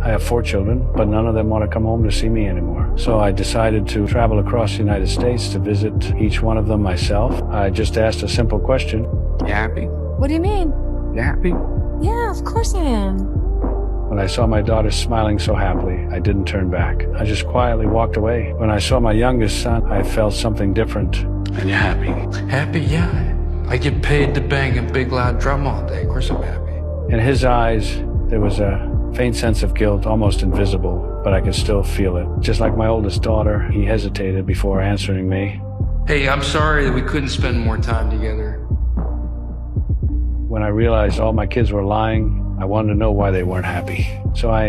I have 4 children, but none of them want to come home to see me anymore. So I decided to travel across the United States to visit each one of them myself. I just asked a simple question. You happy? What do you mean? You happy? Yeah, of course I am. When I saw my daughter smiling so happily, I didn't turn back. I just quietly walked away. When I saw my youngest son, I felt something different. And you happy? Happy, yeah. I get paid to bang a big loud drum all day. Of course I'm happy. In his eyes, there was a faint sense of guilt, almost invisible, but I could still feel it. Just like my oldest daughter, he hesitated before answering me. Hey, I'm sorry that we couldn't spend more time together. When I realized all my kids were lying, I wanted to know why they weren't happy. So I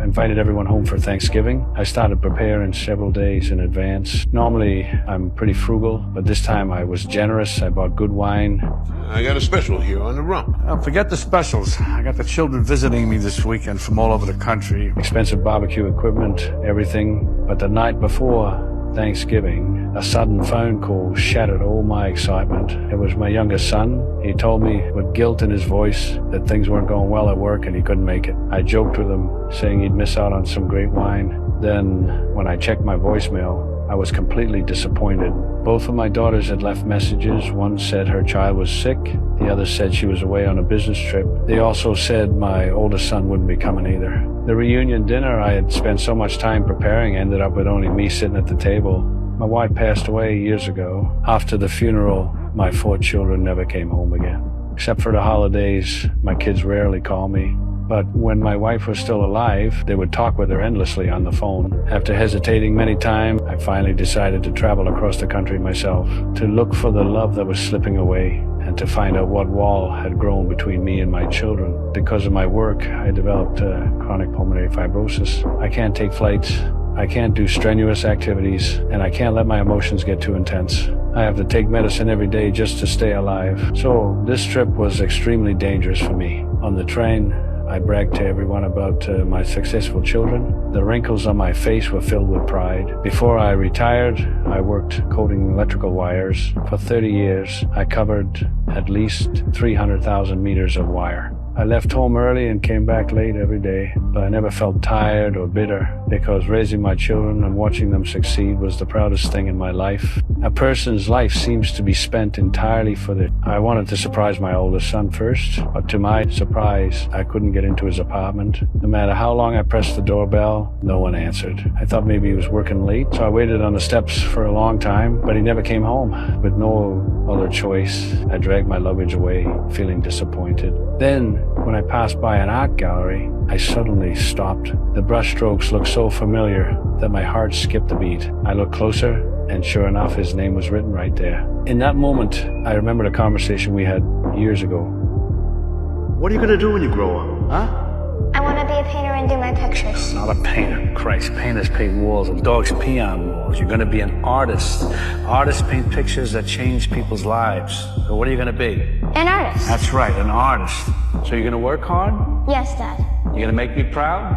invited everyone home for Thanksgiving. I started preparing several days in advance. Normally, I'm pretty frugal, but this time I was generous. I bought good wine. I got a special here on the rum. Oh, forget the specials. I got the children visiting me this weekend from all over the country. Expensive barbecue equipment, everything. But the night before Thanksgiving, a sudden phone call shattered all my excitement. It was my youngest son. He told me with guilt in his voice that things weren't going well at work and he couldn't make it. I joked with him, saying he'd miss out on some great wine. Then, when I checked my voicemail, I was completely disappointed. Both of my daughters had left messages. One said her child was sick. The other said she was away on a business trip. They also said my oldest son wouldn't be coming either. The reunion dinner I had spent so much time preparing ended up with only me sitting at the table. My wife passed away years ago. After the funeral, my 4 children never came home again. Except for the holidays, my kids rarely call me. But when my wife was still alive, they would talk with her endlessly on the phone. After hesitating many times, I finally decided to travel across the country myself, to look for the love that was slipping away, and to find out what wall had grown between me and my children. Because of my work, I developed chronic pulmonary fibrosis. I can't take flights, I can't do strenuous activities, and I can't let my emotions get too intense. I have to take medicine every day just to stay alive. So this trip was extremely dangerous for me. On the train, I bragged to everyone about my successful children. The wrinkles on my face were filled with pride. Before I retired, I worked coating electrical wires. For 30 years, I covered at least 300,000 meters of wire. I left home early and came back late every day, but I never felt tired or bitter because raising my children and watching them succeed was the proudest thing in my life. A person's life seems to be spent entirely for the... I wanted to surprise my oldest son first, but to my surprise, I couldn't get into his apartment. No matter how long I pressed the doorbell, no one answered. I thought maybe he was working late, so I waited on the steps for a long time, but he never came home. With no other choice, I dragged my luggage away, feeling disappointed. Then, when I passed by an art gallery, I suddenly stopped. The brushstrokes looked so familiar that my heart skipped a beat. I looked closer, and sure enough, his name was written right there. In that moment, I remembered a conversation we had years ago. What are you gonna do when you grow up, huh? I want to be a painter and do my pictures. Not a painter. Christ, painters paint walls and dogs pee on walls. You're gonna be an artist. Artists paint pictures that change people's lives. So what are you gonna be? An artist. That's right, an artist. So you're gonna work hard? Yes, Dad. You're gonna make me proud?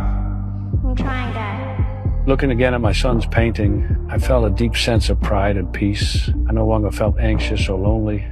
I'm trying, Dad. Looking again at my son's painting, I felt a deep sense of pride and peace. I no longer felt anxious or lonely.